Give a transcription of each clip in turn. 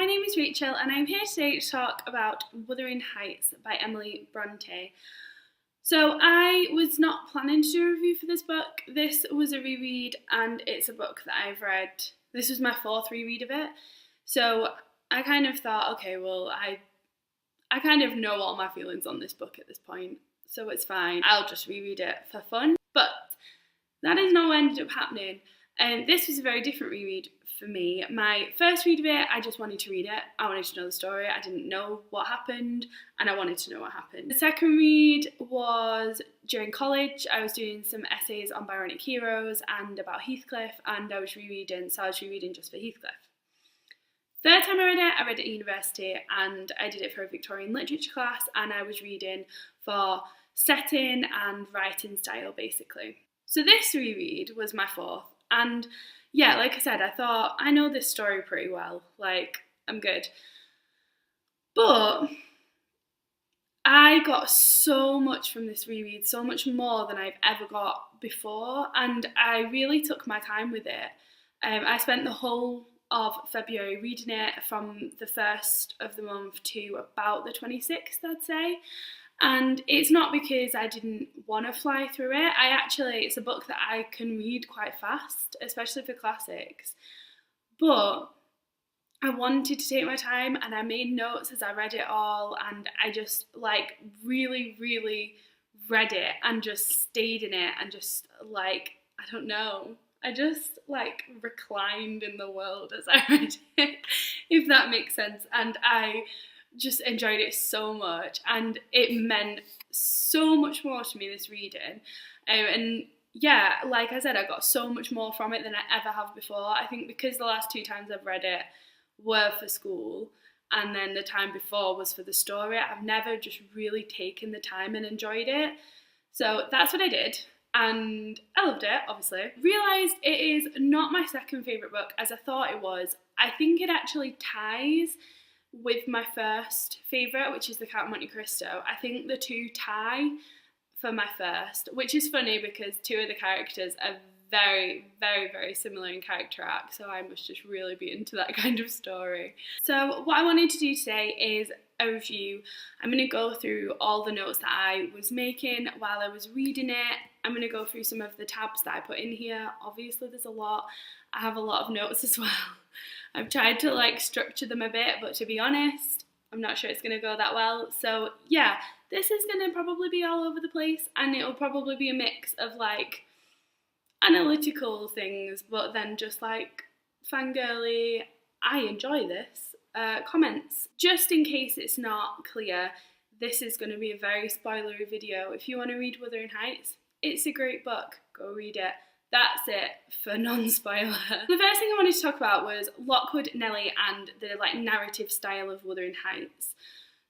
my name is Rachel and I'm here today to talk about Wuthering Heights by Emily Brontë. So I was not planning to do a review for this book. This was a reread and it's a book that I've read. This was my fourth reread of it. So I kind of thought, okay, well, I kind of know all my feelings on this book at this point, so it's fine. I'll just reread it for fun. But that is not what ended up happening. And this was a very different reread for me. My first read of it, I just wanted to read it. I wanted to know the story. I didn't know what happened and I wanted to know what happened. The second read was during college. I was doing some essays on Byronic heroes and about Heathcliff, and I was rereading, so I was rereading just for Heathcliff. Third time I read it at university, and I did it for a Victorian literature class, and I was reading for setting and writing style basically. So this reread was my fourth, and yeah, like I said, I thought, I know this story pretty well, like, I'm good. But I got so much from this reread, so much more than I've ever got before, and I really took my time with it. I spent the whole of February reading it, from the 1st of the month to about the 26th, I'd say. And it's not because I didn't want to fly through it. It's a book that I can read quite fast, especially for classics. But I wanted to take my time and I made notes as I read it all, and I just really, really read it and just stayed in it and just I don't know. I just reclined in the world as I read it, if that makes sense. And I just enjoyed it so much, and it meant so much more to me, this reading. And yeah, like I said, I got so much more from it than I ever have before. I think because the last two times I've read it were for school, and then the time before was for the story, I've never just really taken the time and enjoyed it. So that's what I did. And I loved it, obviously. Realised it is not my second favourite book as I thought it was. I think it actually ties with my first favourite, which is The Count of Monte Cristo. I think the two tie for my first, which is funny because two of the characters are very, very, very similar in character arc, so I must just really be into that kind of story. So what I wanted to do today is a review. I'm going to go through all the notes that I was making while I was reading it. I'm going to go through some of the tabs that I put in here. Obviously there's a lot. I have a lot of notes as well. I've tried to structure them a bit, but to be honest, I'm not sure it's going to go that well. So yeah, this is going to probably be all over the place, and it'll probably be a mix of analytical things, but then just fangirly, I enjoy this, comments. Just in case it's not clear, this is going to be a very spoilery video. If you want to read Wuthering Heights, it's a great book, go read it. That's it for non-spoiler. The first thing I wanted to talk about was Lockwood, Nellie, and the narrative style of Wuthering Heights.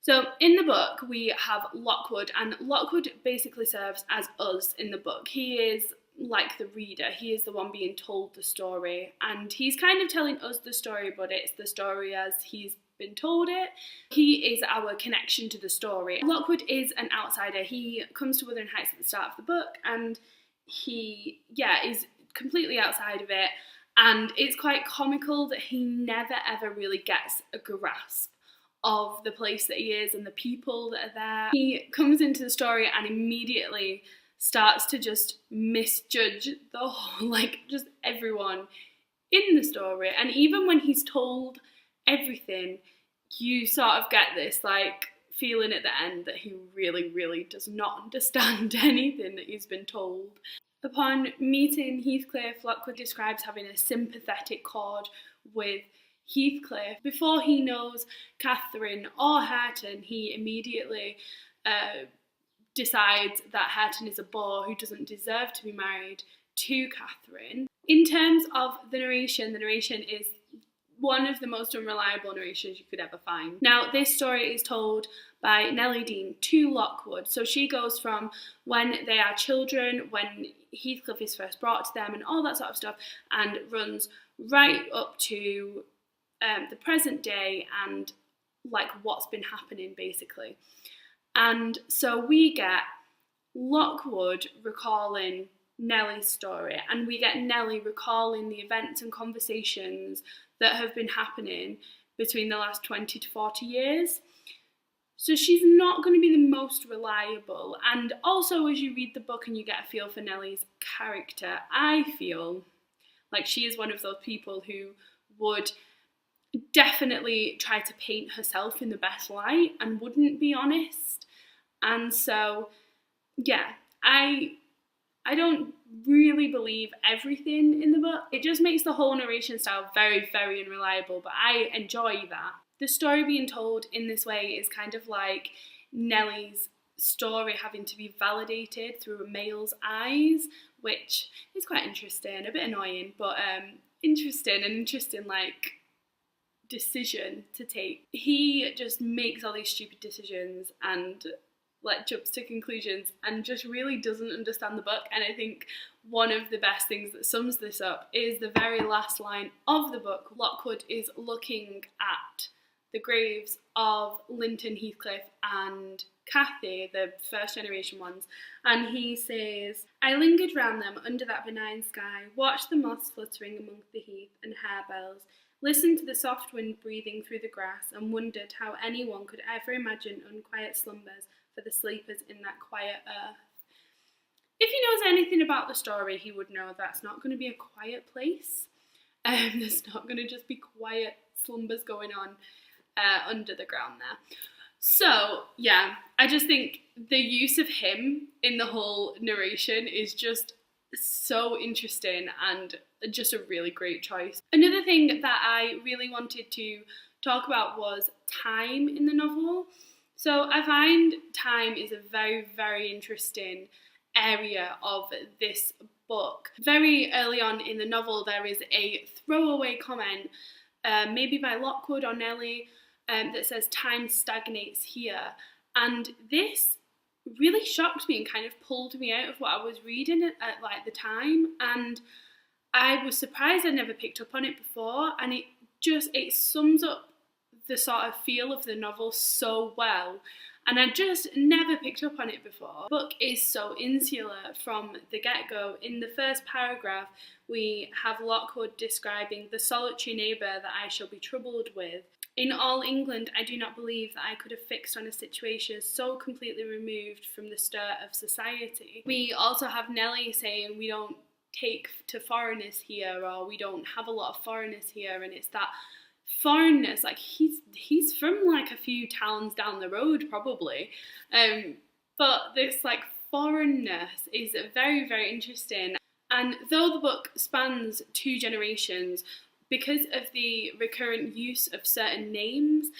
So in the book we have Lockwood, and Lockwood basically serves as us in the book. He is like the reader, he is the one being told the story, and he's kind of telling us the story, but it's the story as he's been told it. He is our connection to the story. Lockwood is an outsider. He comes to Wuthering Heights at the start of the book, and he, is completely outside of it, and it's quite comical that he never ever really gets a grasp of the place that he is and the people that are there. He comes into the story and immediately starts to just misjudge the whole, just everyone in the story, and even when he's told everything, you sort of get this feeling at the end that he really, really does not understand anything that he's been told. Upon meeting Heathcliff, Lockwood describes having a sympathetic chord with Heathcliff. Before he knows Catherine or Hareton, he immediately decides that Hareton is a bore who doesn't deserve to be married to Catherine. In terms of the narration is one of the most unreliable narrations you could ever find. Now, this story is told by Nellie Dean to Lockwood. So she goes from when they are children, when Heathcliff is first brought to them and all that sort of stuff, and runs right up to the present day and what's been happening basically. And so we get Lockwood recalling Nellie's story, and we get Nellie recalling the events and conversations that have been happening between the last 20 to 40 years. So she's not going to be the most reliable. And also, as you read the book and you get a feel for Nellie's character, I feel like she is one of those people who would definitely try to paint herself in the best light and wouldn't be honest. And so, yeah, I don't really believe everything in the book. It just makes the whole narration style very, very unreliable, but I enjoy that. The story being told in this way is kind of like Nellie's story having to be validated through a male's eyes, which is quite interesting, a bit annoying, but interesting like decision to take. He just makes all these stupid decisions and like jumps to conclusions and just really doesn't understand the book. And I think one of the best things that sums this up is the very last line of the book. Lockwood is looking at the graves of Linton, Heathcliff and Cathy, the first generation ones, and he says, "I lingered round them under that benign sky, watched the moths fluttering amongst the heath and harebells, listened to the soft wind breathing through the grass, and wondered how anyone could ever imagine unquiet slumbers for the sleepers in that quiet earth." If he knows anything about the story, he would know that's not going to be a quiet place. There's not going to just be quiet slumbers going on under the ground there. So, yeah, I just think the use of him in the whole narration is just so interesting and just a really great choice. Another thing that I really wanted to talk about was time in the novel. So I find time is a very, very interesting area of this book. Very early on in the novel, there is a throwaway comment, maybe by Lockwood or Nellie, that says time stagnates here. And this really shocked me and kind of pulled me out of what I was reading at like the time. And I was surprised I'd never picked up on it before. And it sums up the sort of feel of the novel so well. And I just never picked up on it before. The book is so insular from the get-go. In the first paragraph, we have Lockwood describing the solitary neighbour that I shall be troubled with. "In all England, I do not believe that I could have fixed on a situation so completely removed from the stir of society." We also have Nellie saying we don't take to foreigners here, or we don't have a lot of foreigners here, and it's that foreignness, like he's from like a few towns down the road probably, but this like foreignness is very, very interesting. And though the book spans 2 generations, because of the recurrent use of certain names,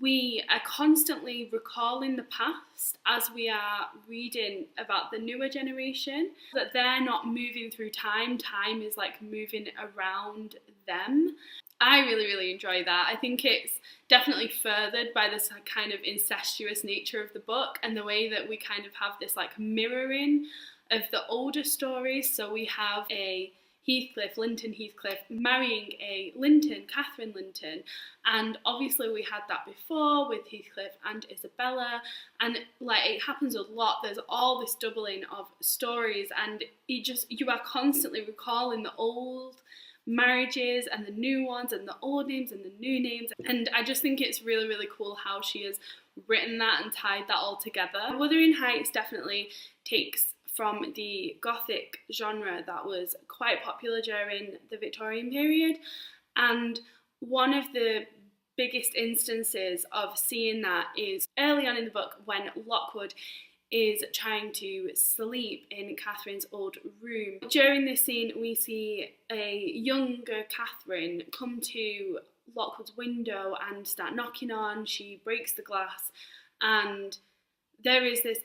we are constantly recalling the past as we are reading about the newer generation, that they're not moving through time. Time is like moving around them. I really, really enjoy that. I think it's definitely furthered by this kind of incestuous nature of the book and the way that we kind of have this like mirroring of the older stories. So we have a Heathcliff, Linton Heathcliff, marrying a Linton, Catherine Linton, and obviously we had that before with Heathcliff and Isabella, and like it happens a lot. There's all this doubling of stories, and you are constantly recalling the old marriages and the new ones and the old names and the new names, and I just think it's really, really cool how she has written that and tied that all together. Wuthering Heights definitely takes from the Gothic genre that was quite popular during the Victorian period, and one of the biggest instances of seeing that is early on in the book when Lockwood is trying to sleep in Catherine's old room. During this scene we see a younger Catherine come to Lockwood's window and start knocking on. She breaks the glass, and there is this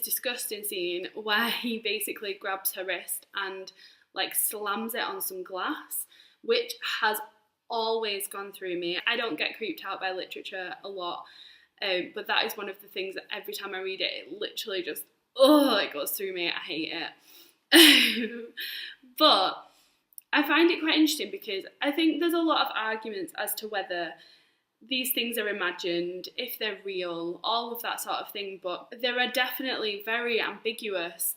disgusting scene where he basically grabs her wrist and like slams it on some glass, which has always gone through me. I don't get creeped out by literature a lot, but that is one of the things that every time I read it, it literally just, it goes through me. I hate it. But I find it quite interesting because I think there's a lot of arguments as to whether these things are imagined, if they're real, all of that sort of thing, but there are definitely very ambiguous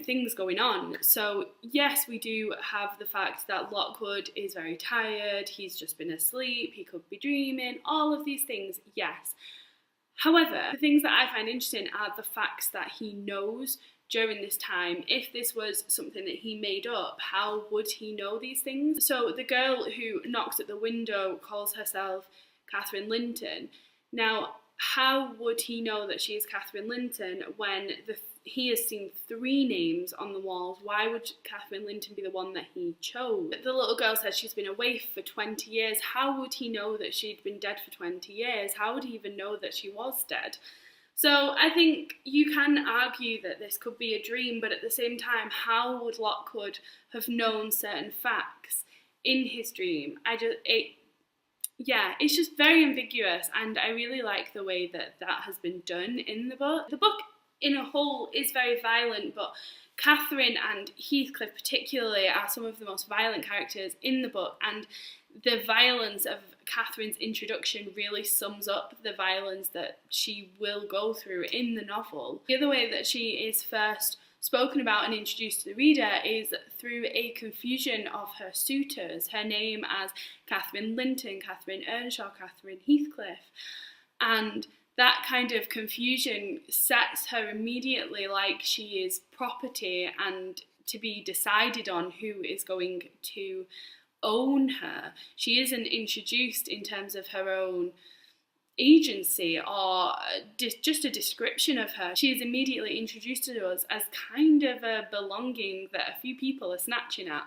things going on. So yes, we do have the fact that Lockwood is very tired, he's just been asleep, he could be dreaming, all of these things, yes. However, the things that I find interesting are the facts that he knows during this time. If this was something that he made up, how would he know these things? So the girl who knocks at the window calls herself Catherine Linton. Now, how would he know that she is Catherine Linton when he has seen 3 names on the walls? Why would Catherine Linton be the one that he chose? The little girl says she's been away for 20 years. How would he know that she'd been dead for 20 years? How would he even know that she was dead? So I think you can argue that this could be a dream, but at the same time, how would Lockwood have known certain facts in his dream? It's just very ambiguous, and I really like the way that has been done in the book. The book in a whole is very violent, but Catherine and Heathcliff particularly are some of the most violent characters in the book, and the violence of Catherine's introduction really sums up the violence that she will go through in the novel. The other way that she is first spoken about and introduced to the reader is through a confusion of her suitors, her name as Catherine Linton, Catherine Earnshaw, Catherine Heathcliff, and that kind of confusion sets her immediately like she is property and to be decided on who is going to own her. She isn't introduced in terms of her own agency or just a description of her. She is immediately introduced to us as kind of a belonging that a few people are snatching at.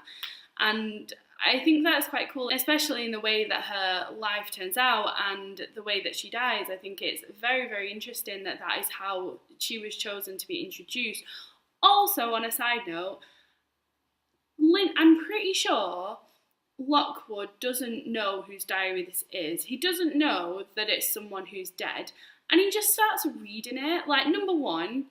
And I think that's quite cool, especially in the way that her life turns out and the way that she dies. I think it's very, very interesting that is how she was chosen to be introduced. Also, on a side note, I'm pretty sure Lockwood doesn't know whose diary this is. He doesn't know that it's someone who's dead, and he just starts reading it. Like, number one,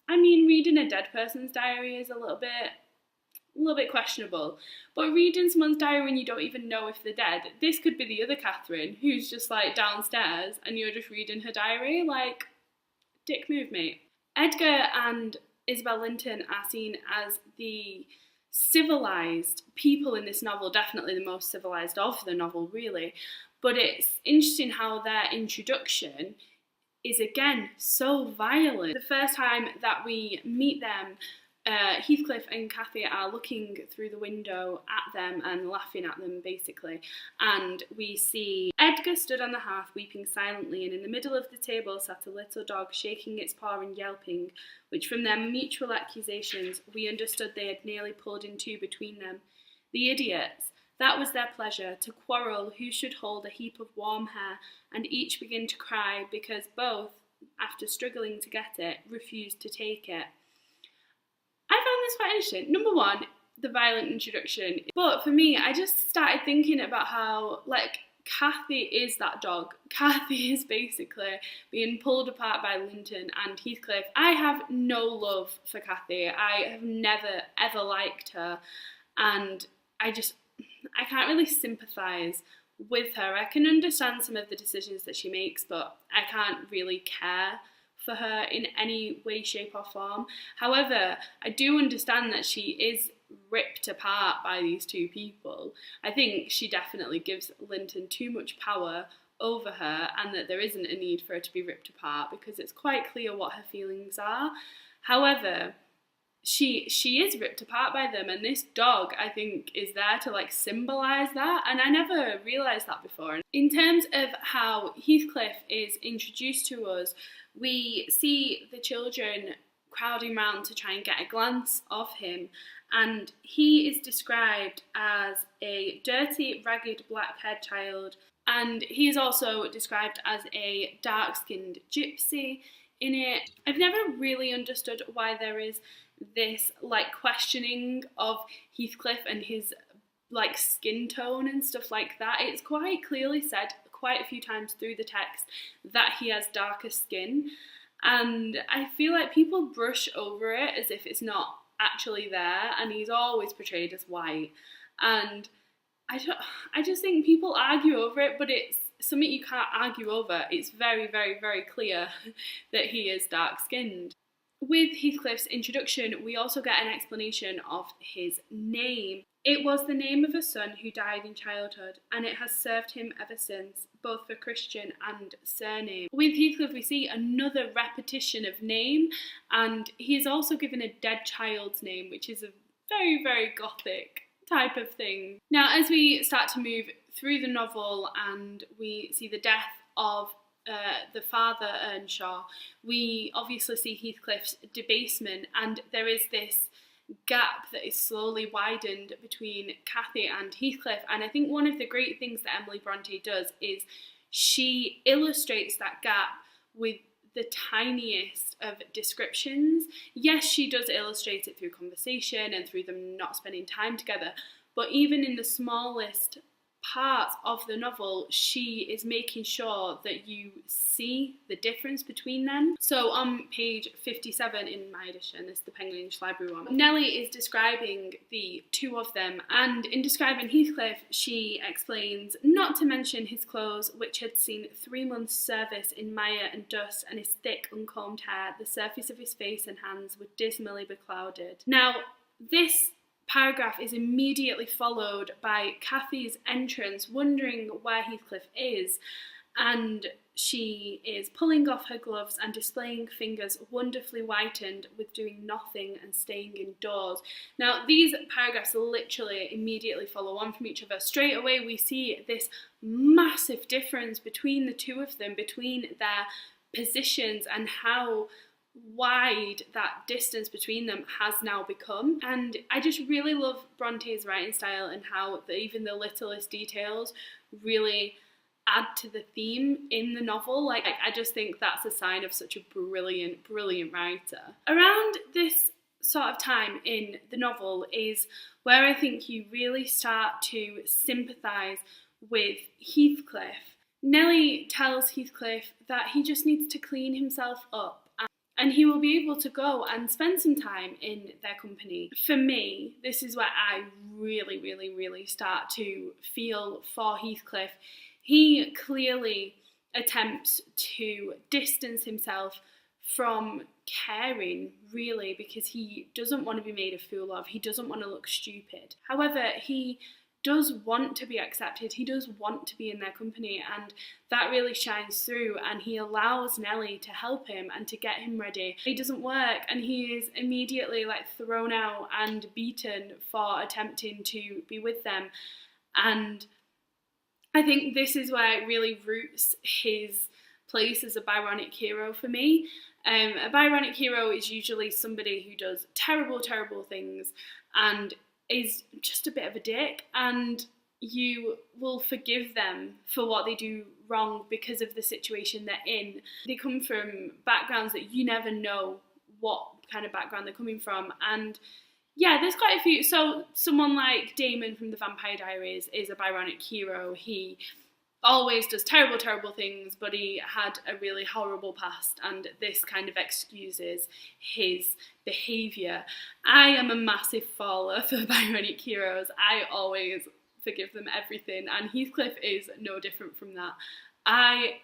I mean, reading a dead person's diary is a little bit questionable, but reading someone's diary when you don't even know if they're dead, this could be the other Catherine who's just like downstairs and you're just reading her diary. Like, dick move, mate. Edgar and Isabel Linton are seen as the civilised people in this novel, definitely the most civilised of the novel, really. But it's interesting how their introduction is, again, so violent. The first time that we meet them, Heathcliff and Cathy are looking through the window at them and laughing at them, basically. And we see Edgar stood on the hearth weeping silently, and in the middle of the table sat a little dog shaking its paw and yelping, which from their mutual accusations we understood they had nearly pulled in two between them. The idiots! That was their pleasure, to quarrel who should hold a heap of warm hair, and each begin to cry because both, after struggling to get it, refused to take it. I found this quite interesting. Number one, the violent introduction. But for me, I just started thinking about how, like, Cathy is that dog. Cathy is basically being pulled apart by Linton and Heathcliff. I have no love for Cathy. I have never, ever liked her. And I can't really sympathise with her. I can understand some of the decisions that she makes, but I can't really care for her in any way, shape or form. However, I do understand that she is ripped apart by these two people. I think she definitely gives Linton too much power over her, and that there isn't a need for her to be ripped apart because it's quite clear what her feelings are. However, she is ripped apart by them, and this dog, I think, is there to like symbolise that, and I never realised that before. In terms of how Heathcliff is introduced to us, we see the children crowding round to try and get a glance of him, and he is described as a dirty, ragged, black-haired child, and he is also described as a dark-skinned gypsy in it. I've never really understood why there is this like questioning of Heathcliff and his like skin tone and stuff like that. It's quite clearly said quite a few times through the text that he has darker skin, and I feel like people brush over it as if it's not actually there, and he's always portrayed as white, and I just think people argue over it, but it's something you can't argue over. It's very, very, very clear that he is dark skinned. With Heathcliff's introduction, we also get an explanation of his name. It was the name of a son who died in childhood, and it has served him ever since, both for Christian and surname. With Heathcliff, we see another repetition of name, and he is also given a dead child's name, which is a very, very Gothic type of thing. Now, as we start to move through the novel and we see the death of the father, Earnshaw, we obviously see Heathcliff's debasement, and there is this gap that is slowly widened between Cathy and Heathcliff. And I think one of the great things that Emily Brontë does is she illustrates that gap with the tiniest of descriptions. Yes, she does illustrate it through conversation and through them not spending time together, but even in the smallest parts of the novel, she is making sure that you see the difference between them. So on page 57 in my edition, this is the Penguin English Library one, Nellie is describing the two of them, and in describing Heathcliff, she explains not to mention his clothes, which had seen 3 months' service in mire and dust, and his thick, uncombed hair, the surface of his face and hands were dismally beclouded. Now, this paragraph is immediately followed by Cathy's entrance, wondering where Heathcliff is, and she is pulling off her gloves and displaying fingers wonderfully whitened with doing nothing and staying indoors. Now, these paragraphs literally immediately follow on from each other. Straight away, we see this massive difference between the two of them, between their positions, and how wide that distance between them has now become. And I just really love Bronte's writing style and how even the littlest details really add to the theme in the novel. Like, I just think that's a sign of such a brilliant, brilliant writer. Around this sort of time in the novel is where I think you really start to sympathise with Heathcliff. Nellie tells Heathcliff that he just needs to clean himself up and he will be able to go and spend some time in their company. For me, this is where I really, really, really start to feel for Heathcliff. He clearly attempts to distance himself from caring, really, because he doesn't want to be made a fool of. He doesn't want to look stupid. However, he does want to be accepted. He does want to be in their company, and that really shines through, and he allows Nellie to help him and to get him ready. It doesn't work, and he is immediately thrown out and beaten for attempting to be with them. And I think this is where it really roots his place as a Byronic hero for me. A Byronic hero is usually somebody who does terrible, terrible things and is just a bit of a dick, and you will forgive them for what they do wrong because of the situation they're in. They come from backgrounds that you never know what kind of background they're coming from, and yeah, there's quite a few. So someone like Damon from the Vampire Diaries is a Byronic hero. He always does terrible, terrible things, but he had a really horrible past, and this kind of excuses his behaviour. I am a massive faller for Byronic heroes. I always forgive them everything, and Heathcliff is no different from that. I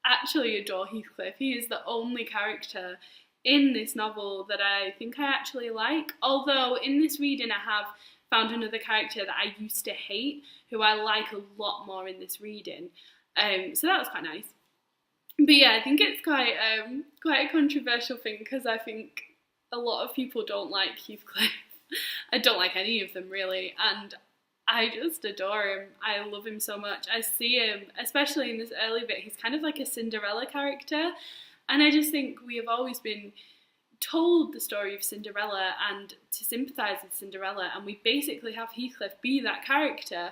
actually adore Heathcliff. He is the only character in this novel that I think I actually like, although in this reading I have found another character that I used to hate, who I like a lot more in this reading. So that was quite nice. But yeah, I think it's quite a controversial thing, because I think a lot of people don't like Heathcliff. I don't like any of them really, and I just adore him. I love him so much. I see him, especially in this early bit, he's kind of like a Cinderella character, and I just think we have always been told the story of Cinderella and to sympathise with Cinderella, and we basically have Heathcliff be that character,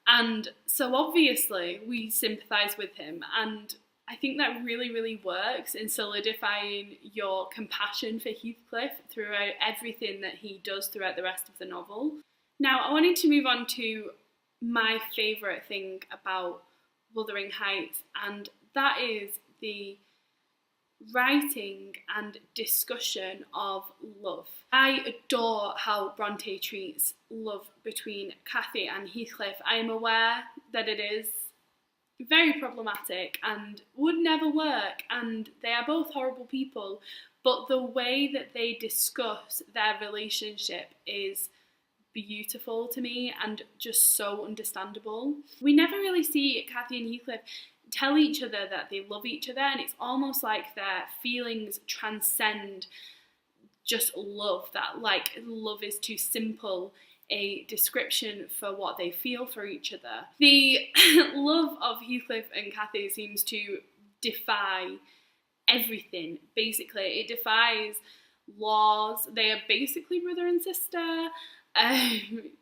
and so obviously we sympathise with him, and I think that really, really works in solidifying your compassion for Heathcliff throughout everything that he does throughout the rest of the novel. Now, I wanted to move on to my favourite thing about Wuthering Heights, and that is the writing and discussion of love. I adore how Brontë treats love between Cathy and Heathcliff. I am aware that it is very problematic and would never work, and they are both horrible people, but the way that they discuss their relationship is beautiful to me and just so understandable. We never really see Cathy and Heathcliff tell each other that they love each other, and it's almost like their feelings transcend just love, that like love is too simple a description for what they feel for each other. The love of Heathcliff and Cathy seems to defy everything, basically. It defies laws. They are basically brother and sister.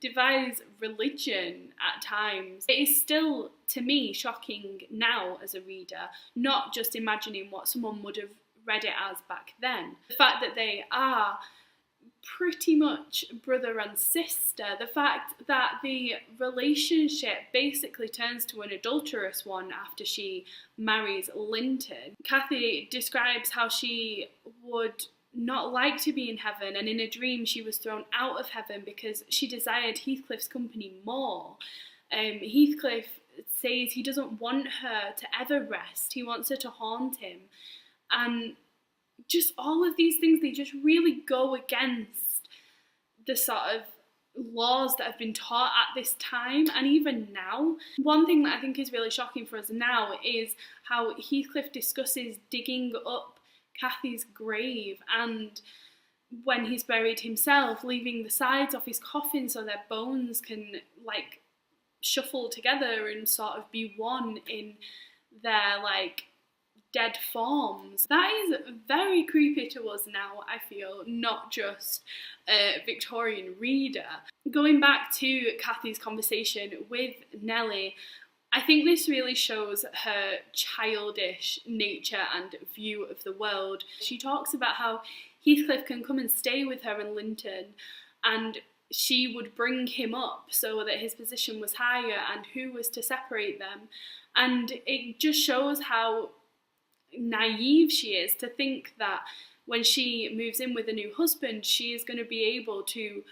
Defies religion at times. It is still, to me, shocking now as a reader, not just imagining what someone would have read it as back then. The fact that they are pretty much brother and sister, the fact that the relationship basically turns to an adulterous one after she marries Linton. Cathy describes how she would not like to be in heaven, and in a dream she was thrown out of heaven because she desired Heathcliff's company more. Heathcliff says he doesn't want her to ever rest, he wants her to haunt him, and just all of these things, they just really go against the sort of laws that have been taught at this time and even now. One thing that I think is really shocking for us now is how Heathcliff discusses digging up Cathy's grave, and when he's buried himself, leaving the sides of his coffin so their bones can like shuffle together and sort of be one in their like dead forms. That is very creepy to us now, I feel, not just a Victorian reader. Going back to Cathy's conversation with Nellie, I think this really shows her childish nature and view of the world. She talks about how Heathcliff can come and stay with her in Linton, and she would bring him up so that his position was higher, and who was to separate them. And it just shows how naive she is to think that when she moves in with a new husband, she is going to be able to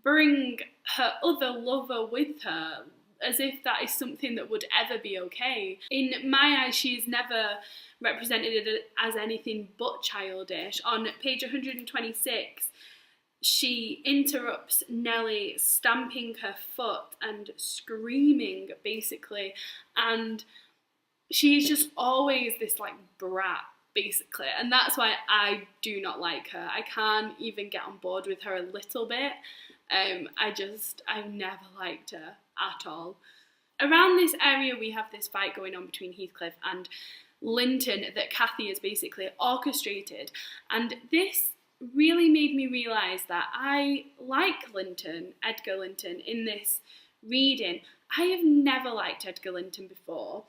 bring her other lover with her, as if that is something that would ever be okay. In my eyes, she is never represented as anything but childish. On page 126, she interrupts Nellie, stamping her foot and screaming, basically, and she's just always this like brat, basically, and that's why I do not like her. I can't even get on board with her a little bit. I've never liked her at all. Around this area we have this fight going on between Heathcliff and Linton that Cathy has basically orchestrated, and this really made me realise that I like Linton, Edgar Linton, in this reading. I have never liked Edgar Linton before,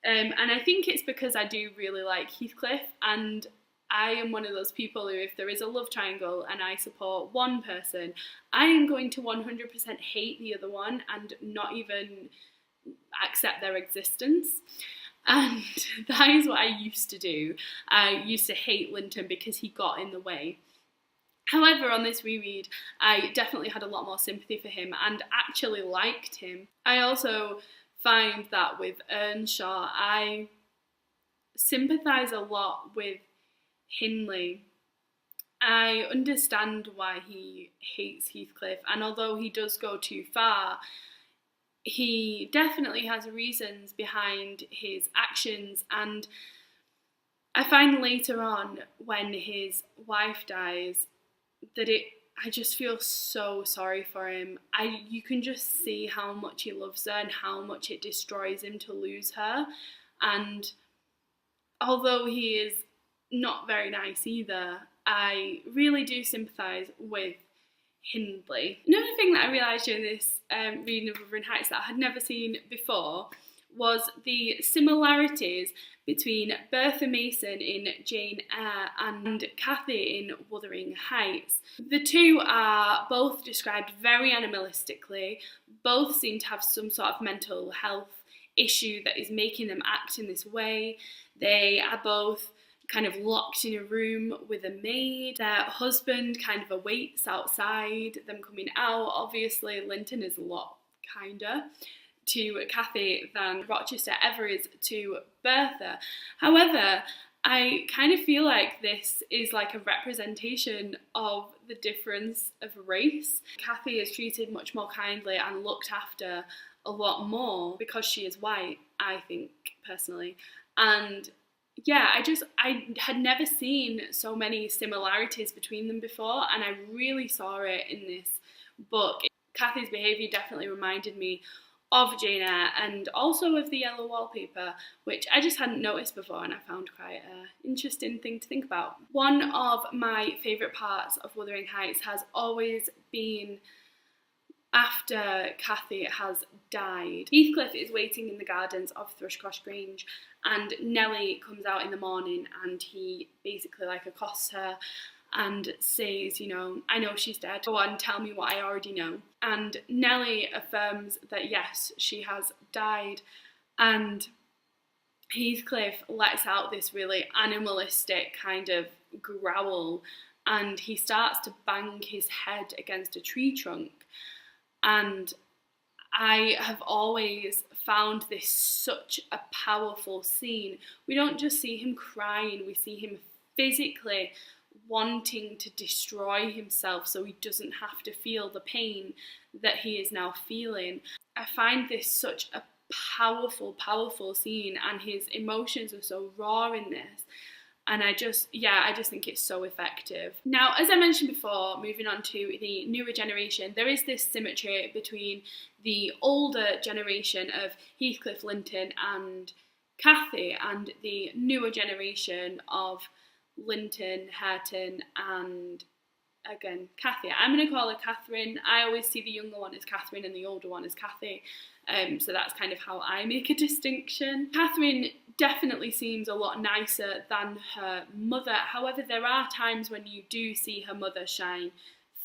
and I think it's because I do really like Heathcliff, and I am one of those people who, if there is a love triangle and I support one person, I am going to 100% hate the other one and not even accept their existence. And that is what I used to do. I used to hate Linton because he got in the way. However, on this reread, I definitely had a lot more sympathy for him and actually liked him. I also find that with Earnshaw, I sympathise a lot with Hindley. I understand why he hates Heathcliff, and although he does go too far, he definitely has reasons behind his actions, and I find later on when his wife dies that I just feel so sorry for him. You can just see how much he loves her and how much it destroys him to lose her, and although he is not very nice either, I really do sympathise with Hindley. Another thing that I realised during this reading of Wuthering Heights that I had never seen before was the similarities between Bertha Mason in Jane Eyre and Cathy in Wuthering Heights. The two are both described very animalistically, both seem to have some sort of mental health issue that is making them act in this way. They are both kind of locked in a room with a maid. Their husband kind of awaits outside them coming out. Obviously, Linton is a lot kinder to Cathy than Rochester ever is to Bertha. However, I kind of feel like this is like a representation of the difference of race. Cathy is treated much more kindly and looked after a lot more because she is white, I think, personally. And yeah, I had never seen so many similarities between them before, and I really saw it in this book. Cathy's behaviour definitely reminded me of Jane Eyre and also of the yellow wallpaper, which I just hadn't noticed before, and I found quite an interesting thing to think about. One of my favourite parts of Wuthering Heights has always been after Cathy has died. Heathcliff is waiting in the gardens of Thrushcross Grange, and Nellie comes out in the morning and he basically like accosts her and says, you know, I know she's dead. Go on, tell me what I already know. And Nellie affirms that yes, she has died. And Heathcliff lets out this really animalistic kind of growl, and he starts to bang his head against a tree trunk. And I have always found this such a powerful scene. We don't just see him crying, we see him physically wanting to destroy himself so he doesn't have to feel the pain that he is now feeling. I find this such a powerful scene, and his emotions are so raw in this. And I just think it's so effective. Now, as I mentioned before, moving on to the newer generation, there is this symmetry between the older generation of Heathcliff, Linton and Cathy and the newer generation of Linton, Hareton and, again, Cathy. I'm going to call her Catherine. I always see the younger one as Catherine and the older one as Cathy. So that's kind of how I make a distinction. Catherine definitely seems a lot nicer than her mother. However, there are times when you do see her mother shine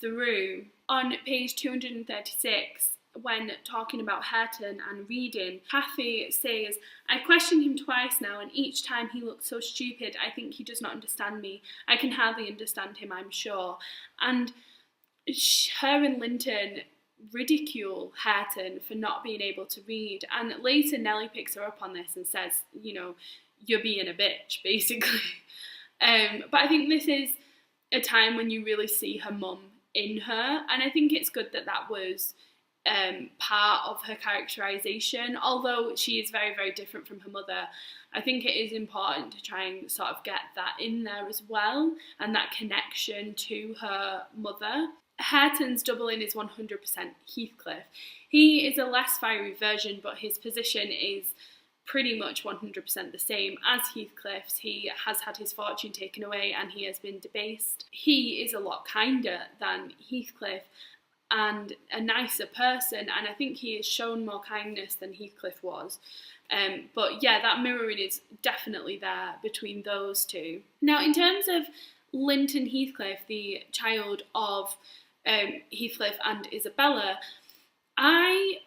through. On page 236, when talking about Hareton and reading, Cathy says, I questioned him twice now, and each time he looked so stupid. I think he does not understand me. I can hardly understand him, I'm sure. And her and Linton ridicule Hareton for not being able to read, and later Nellie picks her up on this and says, you know, you're being a bitch, basically. But I think this is a time when you really see her mum in her, and I think it's good that that was part of her characterisation. Although she is very, very different from her mother, I think it is important to try and sort of get that in there as well, and that connection to her mother. Hareton's doubling is 100% Heathcliff. He is a less fiery version, but his position is pretty much 100% the same as Heathcliff's. He has had his fortune taken away and he has been debased. He is a lot kinder than Heathcliff and a nicer person, and I think he has shown more kindness than Heathcliff was. But yeah, that mirroring is definitely there between those two. Now, in terms of Linton Heathcliff, the child of Heathcliff and Isabella, I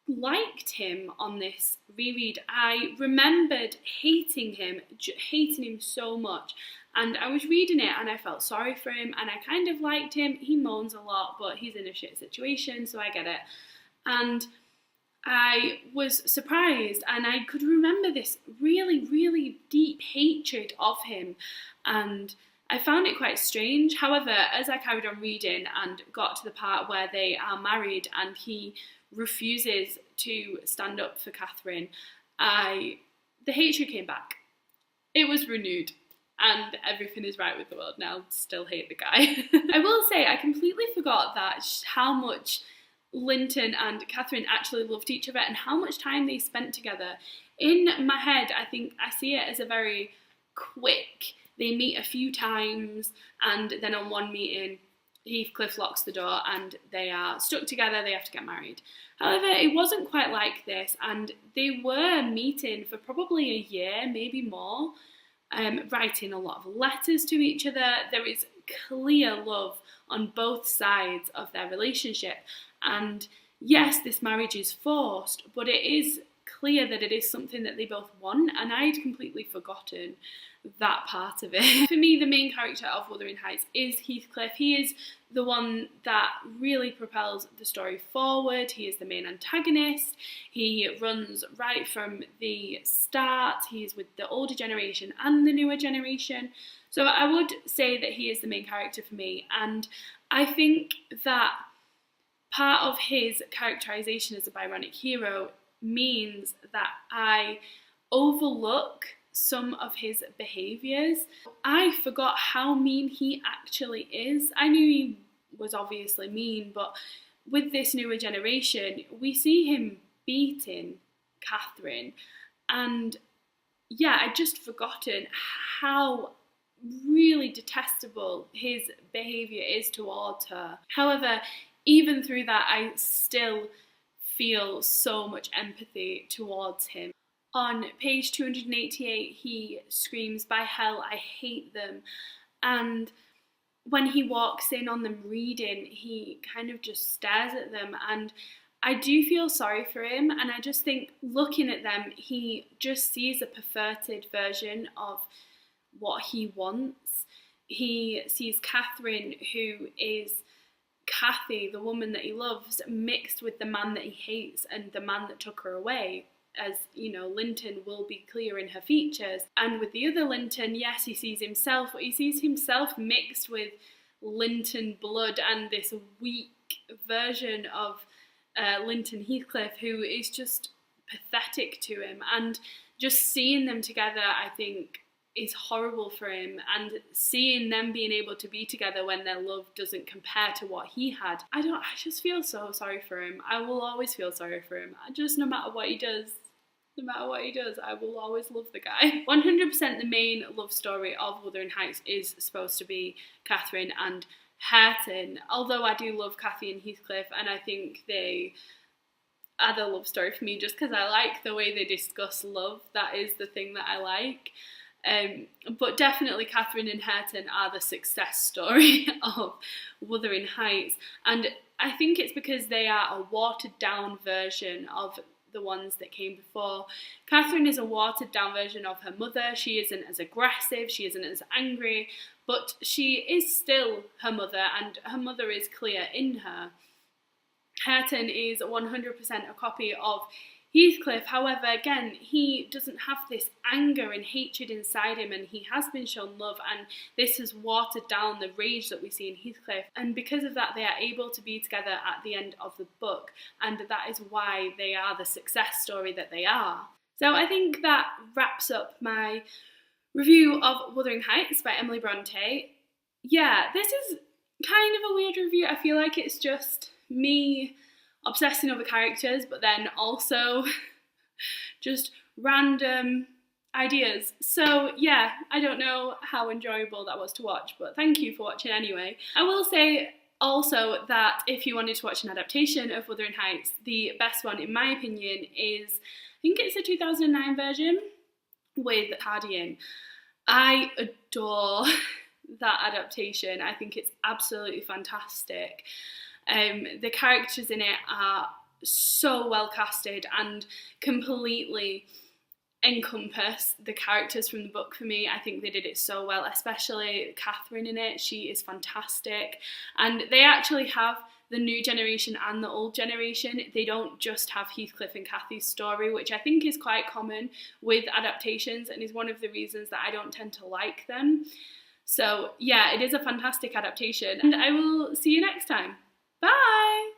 liked him on this reread. I remembered hating him so much, and I was reading it and I felt sorry for him and I kind of liked him. He moans a lot, but he's in a shit situation, so I get it. And I was surprised, and I could remember this really, really deep hatred of him, and I found it quite strange. However, as I carried on reading and got to the part where they are married and he refuses to stand up for Catherine, the hatred came back. It was renewed, and everything is right with the world now. Still hate the guy. I will say, I completely forgot that how much Linton and Catherine actually loved each other and how much time they spent together. In my head, I think I see it as a very quick, they meet a few times and then on one meeting Heathcliff locks the door and they are stuck together, they have to get married. However, it wasn't quite like this, and they were meeting for probably a year, maybe more, writing a lot of letters to each other. There is clear love on both sides of their relationship, and yes, this marriage is forced, but it is clear that it is something that they both want, and I'd completely forgotten that part of it. For me, the main character of Wuthering Heights is Heathcliff. He is the one that really propels the story forward. He is the main antagonist. He runs right from the start. He's with the older generation and the newer generation. So I would say that he is the main character for me, and I think that part of his characterization as a Byronic hero means that I overlook some of his behaviours. I forgot how mean he actually is. I knew he was obviously mean, but with this newer generation, we see him beating Catherine, and yeah, I'd just forgotten how really detestable his behaviour is towards her. However, even through that, I still feel so much empathy towards him. On page 288, he screams, "By hell, I hate them." And when he walks in on them reading, he kind of just stares at them. And I do feel sorry for him. And I just think looking at them, he just sees a perverted version of what he wants. He sees Catherine, who is Kathy, the woman that he loves, mixed with the man that he hates and the man that took her away. As you know, Linton will be clear in her features. And with the other Linton, yes, he sees himself, but he sees himself mixed with Linton blood and this weak version of Linton Heathcliff, who is just pathetic to him. And just seeing them together, I think, is horrible for him, and seeing them being able to be together when their love doesn't compare to what he had, I just feel so sorry for him. I will always feel sorry for him. No matter what he does, I will always love the guy. 100% the main love story of Wuthering Heights is supposed to be Catherine and Hareton, although I do love Cathy and Heathcliff, and I think they are the love story for me just because I like the way they discuss love. That is the thing that I like. But definitely Catherine and Hareton are the success story of Wuthering Heights, and I think it's because they are a watered down version of the ones that came before. Catherine is a watered down version of her mother. She isn't as aggressive, she isn't as angry, but she is still her mother, and her mother is clear in her. Hareton is 100% a copy of Heathcliff. However, again, he doesn't have this anger and hatred inside him, and he has been shown love, and this has watered down the rage that we see in Heathcliff, and because of that they are able to be together at the end of the book, and that is why they are the success story that they are. So I think that wraps up my review of Wuthering Heights by Emily Brontë. Yeah, this is kind of a weird review. I feel like it's just me obsessing over characters, but then also just random ideas. So yeah, I don't know how enjoyable that was to watch, but thank you for watching anyway. I will say also that if you wanted to watch an adaptation of Wuthering Heights, the best one in my opinion is, I think it's the 2009 version with Hardy. I adore that adaptation. I think it's absolutely fantastic. The characters in it are so well casted and completely encompass the characters from the book for me. I think they did it so well, especially Catherine in it. She is fantastic, and they actually have the new generation and the old generation. They don't just have Heathcliff and Cathy's story, which I think is quite common with adaptations and is one of the reasons that I don't tend to like them. So yeah, it is a fantastic adaptation, and I will see you next time. Bye!